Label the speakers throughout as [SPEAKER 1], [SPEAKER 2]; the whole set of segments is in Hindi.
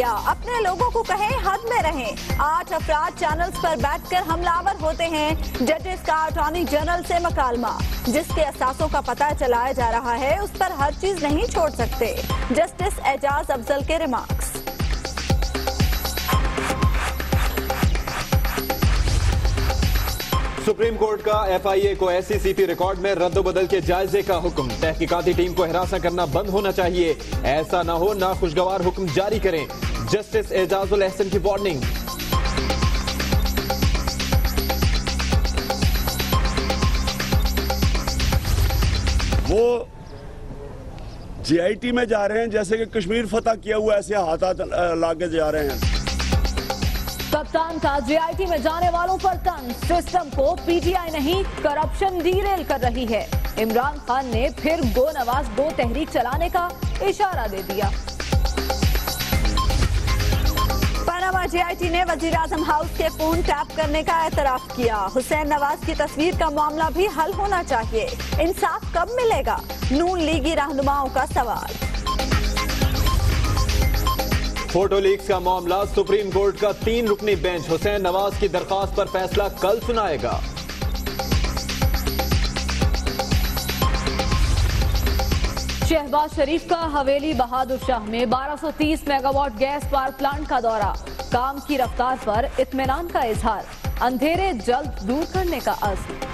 [SPEAKER 1] किया, अपने लोगों को कहें हद में रहें। 8 अफराद चैनल्स पर बैठकर हमलावर होते हैं। जजेस का अटॉर्नी जनरल से मकालमा, जिसके असासों का पता चलाया जा रहा है उस पर हर चीज नहीं छोड़ सकते। जस्टिस एजाज अफजल के रिमार्क्स।
[SPEAKER 2] सुप्रीम कोर्ट का FIA को SCCP रिकॉर्ड में रद्दोबदल के जायजे का हुक्म। तहकीकाती टीम को हिरासत करना बंद होना चाहिए, ऐसा ना हो नाखुशगवार हुक्म जारी करें। जस्टिस एजाजुल एहसन की वार्निंग।
[SPEAKER 3] वो GIT में जा रहे हैं जैसे कि कश्मीर फतह किया हुआ, ऐसे हाथ लाके जा रहे हैं।
[SPEAKER 4] कप्तान का GIT में जाने वालों पर तंज, सिस्टम को PTI नहीं करप्शन डीरेल कर रही है। इमरान खान ने फिर गो नवाज गो तहरीक चलाने का इशारा दे दिया।
[SPEAKER 1] पनामा GIT ने वजीर-आजम हाउस के फोन टैप करने का एतराफ किया। हुसैन नवाज की तस्वीर का मामला भी हल होना चाहिए, इंसाफ कब मिलेगा? नून लीगी रहनुमाओं का सवाल।
[SPEAKER 2] फोटो लीक्स का मामला, सुप्रीम कोर्ट का 3 रुकनी बेंच हुसैन नवाज की दरखास्त पर फैसला कल सुनाएगा।
[SPEAKER 4] शहबाज शरीफ का हवेली बहादुर शाह में 1230 मेगावाट गैस पावर प्लांट का दौरा, काम की रफ्तार पर इत्मीनान का इजहार, अंधेरे जल्द दूर करने का अज़्म।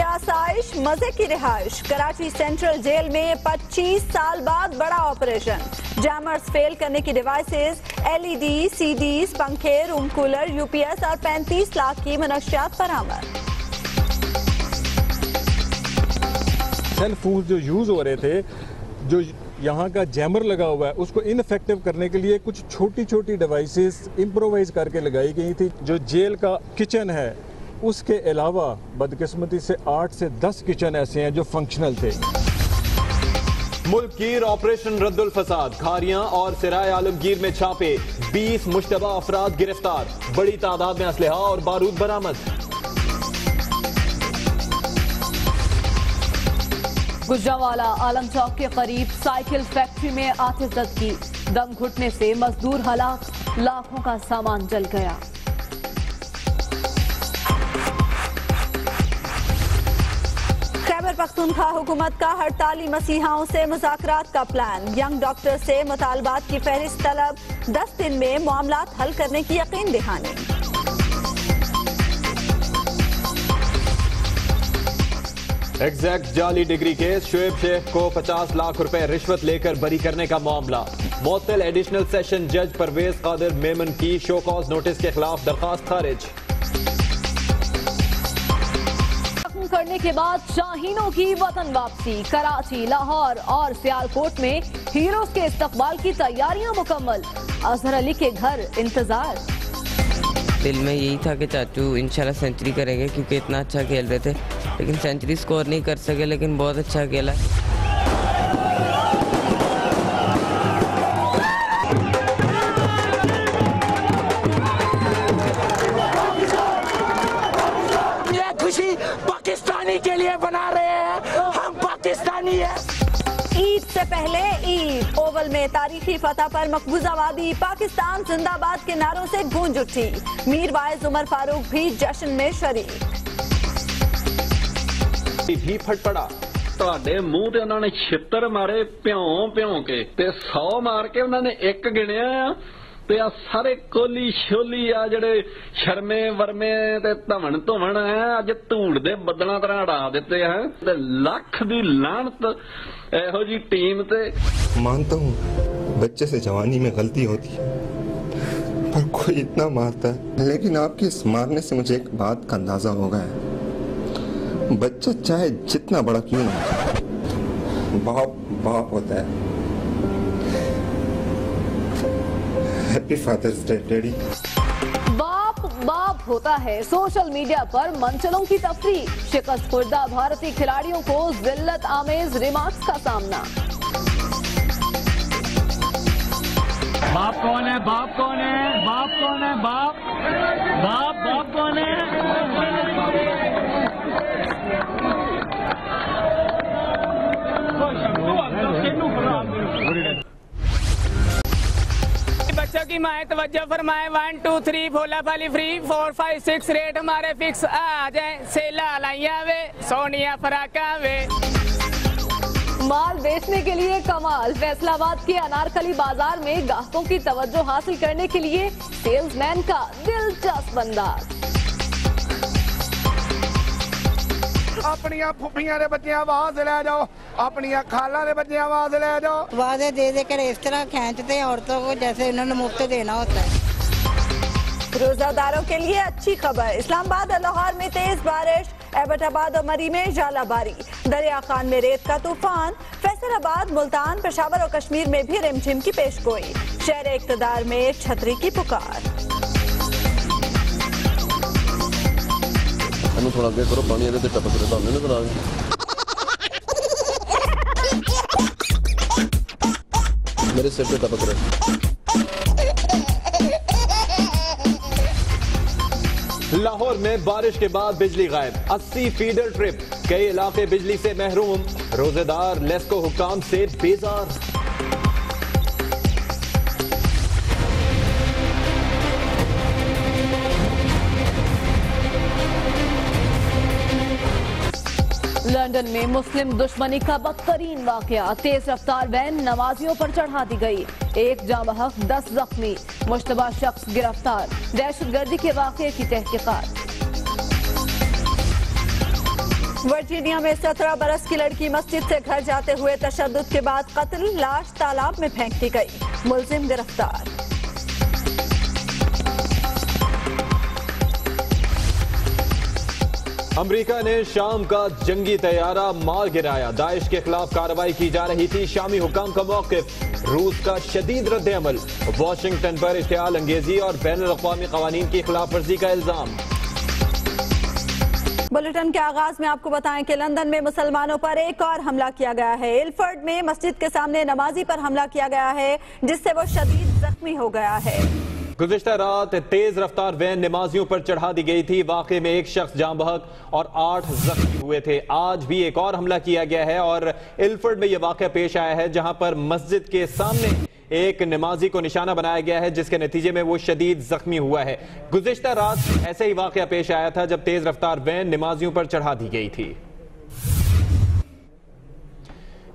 [SPEAKER 1] आसाइश मजे की रिहाइश, कराची सेंट्रल जेल में 25 साल बाद बड़ा ऑपरेशन। जैमर्स फेल करने की डिवाइसेस, LED, CDs, पंखे, रूम कूलर, UPS और 35 लाख की मनशियात बरामद।
[SPEAKER 5] सेल फोन जो यूज हो रहे थे, जो यहाँ का जैमर लगा हुआ है, उसको इनफेक्टिव करने के लिए कुछ छोटी छोटी डिवाइसेस इम्प्रोवाइज करके लगाई गई थी। जो जेल का किचन है उसके अलावा बदकिस्मती से 8 से 10 किचन ऐसे हैं जो फंक्शनल थे।
[SPEAKER 2] मुल्क गिर ऑपरेशन रद्दुल फसाद, खारियां और सिराय आलमगीर में छापे, 20 मुश्तबा अफराद गिरफ्तार, बड़ी तादाद में असलहा और बारूद बरामद।
[SPEAKER 4] गुजरावाला आलम चौक के करीब साइकिल फैक्ट्री में आतिशबाजी की, दम घुटने से मजदूर हलाक, लाखों का सामान जल गया।
[SPEAKER 1] खैबर पख्तूनख्वा हुकूमत का हड़ताली मसीहाओं से मुज़ाकरात का प्लान, यंग डॉक्टर से मुतालबात की फहरिस्त तलब, 10 दिन में मामलात हल करने की यकीन दहानी।
[SPEAKER 2] एग्जैक्ट जाली डिग्री केस, शोएब शेख को 50 लाख रुपए रिश्वत लेकर बरी करने का मामला। मुअत्तल एडिशनल सेशन जज परवेज कादिर मेमन की शो कॉज नोटिस के खिलाफ दरखास्त खारिज।
[SPEAKER 4] करने के बाद शाहीनों की वतन वापसी, कराची, लाहौर और सियालकोट में हीरोज के इस्तकबाल की तैयारियां मुकम्मल, अजहर अली के घर इंतजार।
[SPEAKER 6] दिल में यही था कि चाचू इंशाल्लाह सेंचुरी करेंगे क्योंकि इतना अच्छा खेल रहे थे, लेकिन सेंचुरी स्कोर नहीं कर सके, लेकिन बहुत अच्छा खेला।
[SPEAKER 7] ये खुशी पाकिस्तानी के लिए बना रहे हैं, हम पाकिस्तानी हैं।
[SPEAKER 1] ईद से पहले ईद, ओवल में तारीखी फतह पर मकबूजाबादी, पाकिस्तान जिंदाबाद के नारों से गूंज उठी। मीर वाइज उमर फारूक भी जश्न में शरीक।
[SPEAKER 2] भी फट पड़ा,
[SPEAKER 8] ਤੁਹਾਡੇ ਮੂੰਹ ਤੇ ਉਹਨਾਂ ਨੇ ਛਿੱਤਰ ਮਾਰੇ ਭਿਉਂ ਭਿਉਂ ਕੇ ਤੇ 100 ਮਾਰ ਕੇ ਉਹਨਾਂ ਨੇ ਇੱਕ ਗਿਣਿਆ ਆ ਤੇ ਆ ਸਾਰੇ ਕੋਲੀ ਛੋਲੀ ਆ ਜਿਹੜੇ ਸ਼ਰਮੇ ਵਰਮੇ ਤੇ ਧਵਣ ਧਵਣ ਆ ਅੱਜ ਧੂੜ ਦੇ ਬੱਦਲਾਂ ਤਰ੍ਹਾਂ ਉਡਾ ਦਿੱਤੇ ਆ ਤੇ ਲੱਖ ਦੀ ਲਾਹਨਤ ਇਹੋ ਜੀ ਟੀਮ ਤੇ।
[SPEAKER 9] मानता हूँ बच्चे से जवानी में गलती होती है, पर कोई इतना मारता है। लेकिन आपके इस मारने से मुझे एक बात का अंदाजा हो गया है, बच्चा चाहे जितना बड़ा क्यों ना हो, बाप बाप होता है। Happy father's day daddy.
[SPEAKER 4] बाप बाप होता है। सोशल मीडिया पर मंचलों की तफरी, शिकस्त खुर्दा भारतीय खिलाड़ियों को जिल्लत आमेज रिमार्क्स का सामना।
[SPEAKER 10] बाप कौन है? बाप कौन है? बाप कौन है? बाप बाप बाप कौन है?
[SPEAKER 11] बच्चों की माए तवज्जो फरमाए। 1 2 3 भोला फाली फ्री 4 5 6 रेट हमारे फिक्स आ जाए। सेला लाइया वे सोनिया फराका वे।
[SPEAKER 4] माल बेचने के लिए कमाल। फैसलाबाद के अनारकली बाजार में ग्राहकों की तवज्जो हासिल करने के लिए सेल्समैन का दिलचस्प अंदाज।
[SPEAKER 12] अपनिया फुफियां दे बच्चे आवाज ले जाओ, अपनिया खाला दे बच्चे आवाज ले जाओ।
[SPEAKER 13] वादे दे दे कर इस तरह खींचते हैं औरतों को जैसे उन्होंने मुफ्त देना होता है।
[SPEAKER 1] रोजादारों के लिए अच्छी खबर। इस्लामाबाद और लाहौर में तेज बारिश, एबटाबाद और मरी में जालाबारी, दरिया खान में रेत का तूफान, फैसलाबाद, मुल्तान, पेशावर और कश्मीर में भी रिमझिम की पेशगोई। शहर इक़्तिदार में छतरी की पुकार।
[SPEAKER 14] थोड़ा आगे करो, पानी आगे टपक रहा है, नजर आ रहा मेरे सिर पे टपक रहा है।
[SPEAKER 2] लाहौर में बारिश के बाद बिजली गायब, 80 फीडर ट्रिप, कई इलाके बिजली से महरूम, रोजेदार लेस्को हुक्काम से बेजार।
[SPEAKER 4] लंदन में मुस्लिम दुश्मनी का बदतरीन वाकया। तेज रफ्तार वैन नमाजियों पर चढ़ा दी गई, 1 जाँ बहक 10 जख्मी, मुश्तबा शख्स गिरफ्तार। दहशतगर्दी के वाकये की तहकीकात।
[SPEAKER 1] वर्जीनिया में 17 बरस की लड़की मस्जिद से घर जाते हुए तशद्दुद के बाद कत्ल, लाश तालाब में फेंक दी गई, मुलजिम गिरफ्तार।
[SPEAKER 2] अमेरिका ने शाम का जंगी तैयारा मार गिराया, दाइश के खिलाफ कार्रवाई की जा रही थी, शामी हुकाम का मौकिफ, रूस का शदीद रद्द-ए-अमल, वाशिंगटन पर इश्तिआल अंगेजी और बैनुल-अक़वामी क़वानीन की खिलाफ वर्जी का इल्जाम।
[SPEAKER 1] बुलेटिन के आगाज में आपको बताएं कि लंदन में मुसलमानों पर एक और हमला किया गया है। इल्फर्ड में मस्जिद के सामने नमाजी पर हमला किया गया है, जिससे वो शदीद जख्मी हो गया है।
[SPEAKER 2] गुज़िश्ता रात तेज रफ्तार वैन नमाजियों पर चढ़ा दी गई थी, वाक़े में 1 शख्स जाँ बहक और 8 जख्मी हुए थे। आज भी एक और हमला किया गया है और इल्फर्ड में यह वाक़या पेश आया है, जहां पर मस्जिद के सामने एक नमाजी को निशाना बनाया गया है, जिसके नतीजे में वो शदीद जख्मी हुआ है। गुज़िश्ता रात ऐसे ही वाक़या पेश आया था जब तेज रफ्तार वैन नमाजियों पर चढ़ा दी गई थी।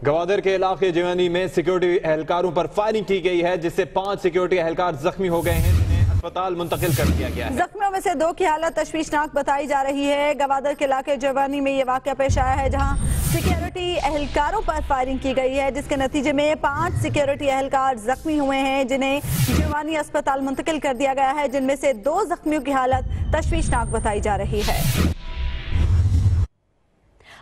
[SPEAKER 2] गवादर के इलाके जवानी में सिक्योरिटी एहलकारों पर फायरिंग की गई है, जिससे 5 सिक्योरिटी एहलकार जख्मी हो गए हैं, जिन्हें अस्पताल मुंतकिल कर दिया गया है।
[SPEAKER 1] जख्मियों में से 2 की हालत तशवीशनाक बताई जा रही है। गवादर के इलाके जवानी में यह वाकया पेश आया है, जहां सिक्योरिटी एहलकारों पर फायरिंग की गई है, जिसके नतीजे में 5 सिक्योरिटी एहलकार जख्मी हुए हैं, जिन्हें जवानी अस्पताल मुंतकिल कर दिया गया है, जिनमें से 2 जख्मियों की हालत तशवीशनाक बताई जा रही है।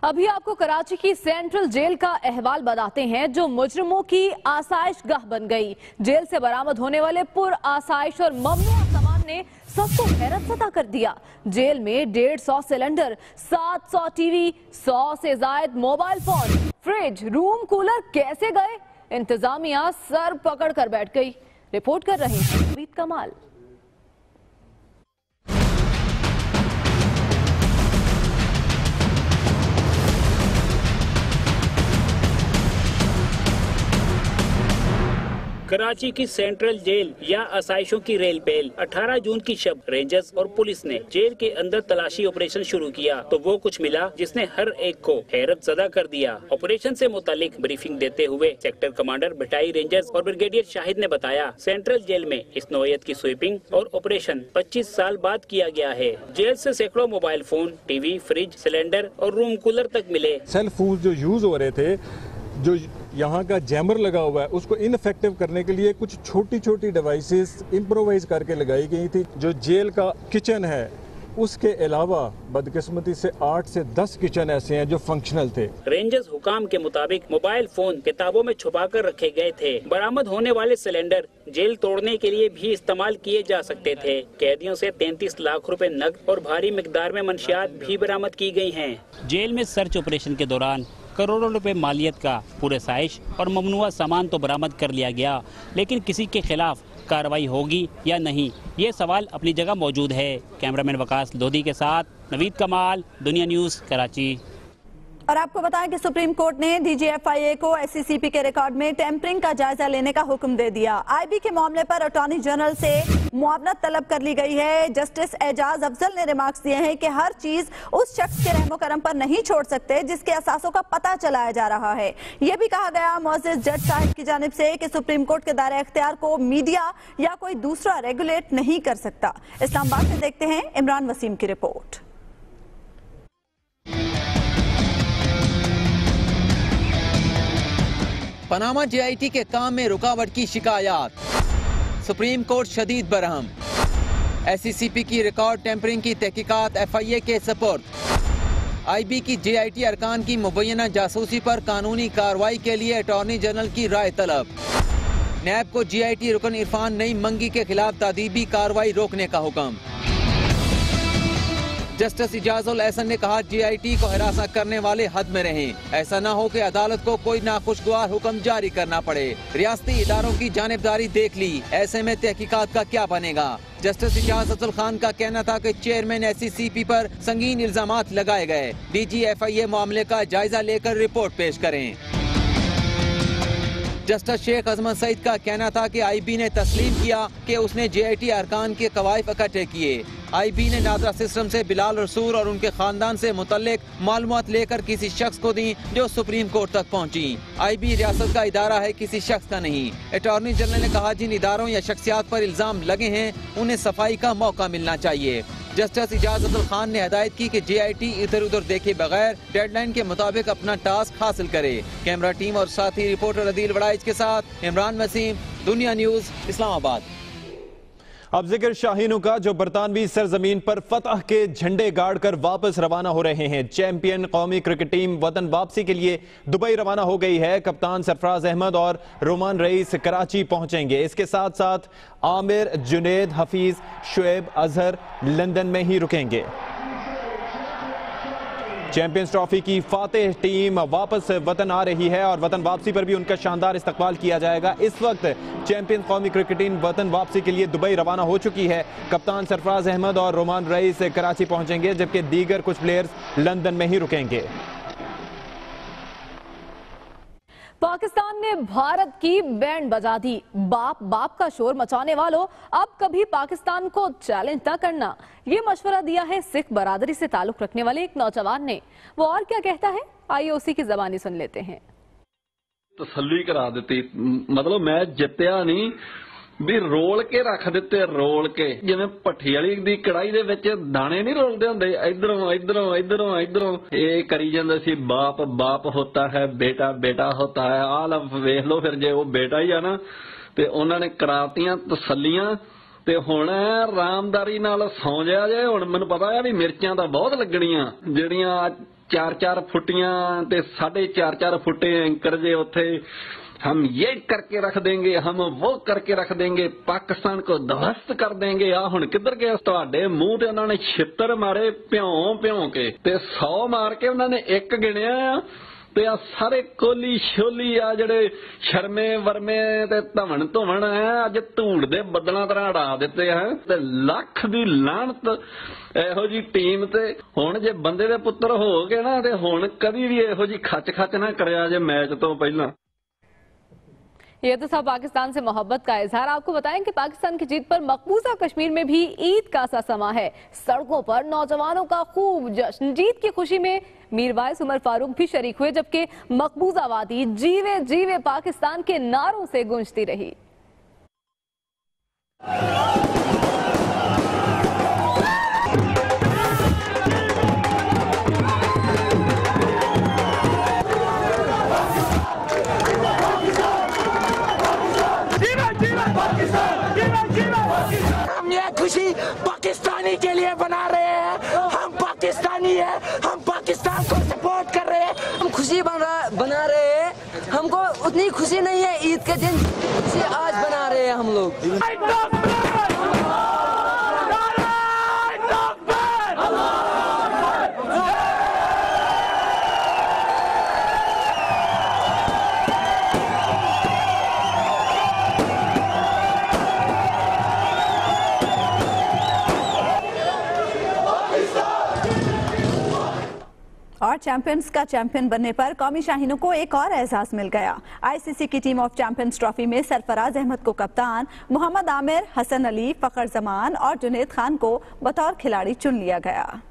[SPEAKER 4] अभी आपको कराची की सेंट्रल जेल का अहवाल बताते हैं, जो मुजरिमों की आसाइश गाह बन गई। जेल से बरामद होने वाले पुर आसाइश और ममनुआ सामान ने सबको हैरत ज़दा कर दिया। जेल में 150 सिलेंडर, 700 टीवी, 100 से जायद mobile phone, fridge, room cooler कैसे गए? इंतजामिया सर पकड़ कर बैठ गई। रिपोर्ट कर रहे हैं नवीद कमाल।
[SPEAKER 15] कराची की सेंट्रल जेल या आसाइशों की रेल पेल 18 जून की शब रेंजर्स और पुलिस ने जेल के अंदर तलाशी ऑपरेशन शुरू किया तो वो कुछ मिला जिसने हर एक को हैरत ज़दा कर दिया। ऑपरेशन से मुतालिक ब्रीफिंग देते हुए सेक्टर कमांडर बटाई रेंजर्स और ब्रिगेडियर शाहिद ने बताया, सेंट्रल जेल में इस नौयत की स्वीपिंग और ऑपरेशन 25 साल बाद किया गया है। जेल से सैकड़ों mobile phone, TV, fridge, cylinder और रूम कूलर तक मिले।
[SPEAKER 5] सेल फोन जो यूज हो रहे थे, जो यहाँ का जैमर लगा हुआ है, उसको इनफेक्टिव करने के लिए कुछ छोटी छोटी डिवाइसेस इम्प्रोवाइज करके लगाई गई थी। जो जेल का किचन है, उसके अलावा बदकिस्मती से 8 से 10 किचन ऐसे हैं जो फंक्शनल थे।
[SPEAKER 15] रेंजर्स हुकाम के मुताबिक मोबाइल फोन किताबों में छुपा कर रखे गए थे। बरामद होने वाले सिलेंडर जेल तोड़ने के लिए भी इस्तेमाल किए जा सकते थे। कैदियों से 33 लाख रुपए नकद और भारी मिकदार में मंशियात भी बरामद की गई हैं। जेल में सर्च ऑपरेशन के दौरान करोड़ों रुपए मालियत का पूरे साइश और ममनुआ सामान तो बरामद कर लिया गया, लेकिन किसी के खिलाफ कार्रवाई होगी या नहीं, ये सवाल अपनी जगह मौजूद है। कैमरामैन वकास लोधी के साथ नवीद कमाल, दुनिया न्यूज़, कराची।
[SPEAKER 1] और आपको बताएं कि सुप्रीम कोर्ट ने DGFIA को SCCP के रिकॉर्ड में टेम्परिंग का जायजा लेने का हुक्म दे दिया। IB के मामले पर अटॉर्नी जनरल से मुआवनत तलब कर ली गई है। जस्टिस एजाज अफजल ने रिमार्क्स दिए हैं कि हर चीज उस शख्स के रहमो करम पर नहीं छोड़ सकते जिसके असासों का पता चलाया जा रहा है। यह भी कहा गया मुअज़्ज़िज़ जज साहिब की जानिब से कि सुप्रीम कोर्ट के दायरे इख्तियार को मीडिया या कोई दूसरा रेगुलेट नहीं कर सकता। इस्लामाबाद से देखते हैं इमरान वसीम की रिपोर्ट।
[SPEAKER 16] पनामा JIT के काम में रुकावट की शिकायत, सुप्रीम कोर्ट शदीद बरहम। SCCP की रिकॉर्ड टेम्परिंग की तहकीकात FIA के सपुर्द। IB की JIT अरकान की मुबैना जासूसी पर कानूनी कार्रवाई के लिए अटॉर्नी जनरल की राय तलब। नैब को JIT रुकन इरफान नईम मंगी के खिलाफ तादीबी कार्रवाई रोकने का हुक्म। जस्टिस इजाजुल एहसन ने कहा JIT को हिरासत करने वाले हद में रहें, ऐसा न हो कि अदालत को कोई नाखुशगवार हुक्म जारी करना पड़े। रियासती इदारों की जानिबदारी देख ली, ऐसे में तहकीकात का क्या बनेगा। जस्टिस इजाजुल खान का कहना था कि चेयरमैन SCCP पर संगीन इल्जामात लगाए गए, DGFIA मामले का जायजा लेकर रिपोर्ट पेश करें। जस्टिस शेख अजमत सईद का कहना था कि IB ने तस्लीम किया कि उसने JIT अरकान के कवायद इकट्ठे किए। IB ने नादरा सिस्टम से बिलाल रसूल और उनके खानदान से मुतल्लिक मालूमात लेकर किसी शख्स को दी जो सुप्रीम कोर्ट तक पहुंची। IB रियासत का इदारा है, किसी शख्स का नहीं। अटॉर्नी जनरल ने कहा जिन इदारों या शख्सियात पर इल्जाम लगे हैं उन्हें सफाई का मौका मिलना चाहिए। जस्टिस इजाजुल खान ने हिदायत की कि JIT इधर उधर देखे बगैर डेडलाइन के मुताबिक अपना टास्क हासिल करे। कैमरा टीम और साथी रिपोर्टर अदील वड़ाइच के साथ इमरान वसीम, दुनिया न्यूज़, इस्लामाबाद।
[SPEAKER 2] अब जिक्र शाहीनों का जो बरतानवी सरजमीन पर फतह के झंडे गाड़ कर वापस रवाना हो रहे हैं। चैंपियन कौमी क्रिकेट टीम वतन वापसी के लिए दुबई रवाना हो गई है। कप्तान सरफराज अहमद और रोमान रईस कराची पहुंचेंगे। इसके साथ साथ आमिर, जुनेद, हफीज, शुएब, अजहर लंदन में ही रुकेंगे। चैंपियंस ट्रॉफी की फातेह टीम वापस वतन आ रही है और वतन वापसी पर भी उनका शानदार इस्तकबाल किया जाएगा। इस वक्त चैंपियन कौमी क्रिकेट टीम वतन वापसी के लिए दुबई रवाना हो चुकी है। कप्तान सरफराज अहमद और रोमान रईस कराची पहुंचेंगे, जबकि दीगर कुछ प्लेयर्स लंदन में ही रुकेंगे।
[SPEAKER 4] पाकिस्तान ने भारत की बैंड बजा दी। बाप बाप का शोर मचाने वालों, अब कभी पाकिस्तान को चैलेंज न करना, ये मशवरा दिया है सिख बरादरी से ताल्लुक रखने वाले एक नौजवान ने। वो और क्या कहता है, आइए उसी की जबानी सुन लेते हैं।
[SPEAKER 8] तसल्ली करा दी, मतलब मैच जितया नहीं भी रोल के रख दिते, रोल के जिवें भट्ठी वाली दी कड़ाई दे विच दाने नहीं रोलदे हुंदे, इधरों इधरों इधरों इधरों ये करी जांदे सी। बाप बाप होता है, बेटा बेटा होता है। आलम वेख लो फिर, जे वो बेटा ही आ ना ते उन्हां ने करातियां तसल्लियां ते हुण आरामदारी नाल सौ जा जे। हुण मैनूं पता है भी मिर्चां तां बहुत लगणीਆਂ ਜਿਹੜੀਆਂ 4-4 फुटियां ते 4.5 फुटे एंकर जे उत्थे हम ये करके रख देंगे, हम वो करके रख देंगे, पाकिस्तान को ध्वस्त कर देंगे। आ हुण किधर गए? तुहाडे मूंह ते उन्होंने छित्तर मारे भ्यों भ्यों के ते 100 मार के उन्होंने एक गिणिया आ ते आ सारे कोली शोली आ जिहड़े शर्मे वर्मे ते धवन धुवन है अज धूड़ दे बदलां तरह उड़ा दिते हैं ते लख दी लानत ਇਹੋ जी टीम ते। हुण जे बंदे दे पुत्तर हो गए ना ते हुण कदी भी ਇਹੋ जी खच खच ना करया जे मैच तो पहला।
[SPEAKER 4] ये तो था पाकिस्तान से मोहब्बत का इजहार। आपको बताएं कि पाकिस्तान की जीत पर मकबूजा कश्मीर में भी ईद का सा समा है। सड़कों पर नौजवानों का खूब जश्न। जीत की खुशी में मीरवाइस उमर फारूक भी शरीक हुए, जबकि मकबूजा वादी जीवे जीवे पाकिस्तान के नारों से गूंजती रही।
[SPEAKER 7] हम ये खुशी पाकिस्तानी के लिए बना रहे हैं। हम पाकिस्तानी हैं, हम पाकिस्तान को सपोर्ट कर रहे हैं।
[SPEAKER 17] हम खुशी बना रहे हैं। हमको उतनी खुशी नहीं है ईद के दिन, खुशी आज बना रहे हैं हम लोग।
[SPEAKER 1] और चैंपियंस का चैंपियन बनने पर कौमी शाहीनों को एक और एहसास मिल गया। आईसीसी की टीम ऑफ चैंपियंस ट्रॉफी में सरफराज अहमद को कप्तान, मोहम्मद आमिर, हसन अली, फखर जमान और जुनैद खान को बतौर खिलाड़ी चुन लिया गया।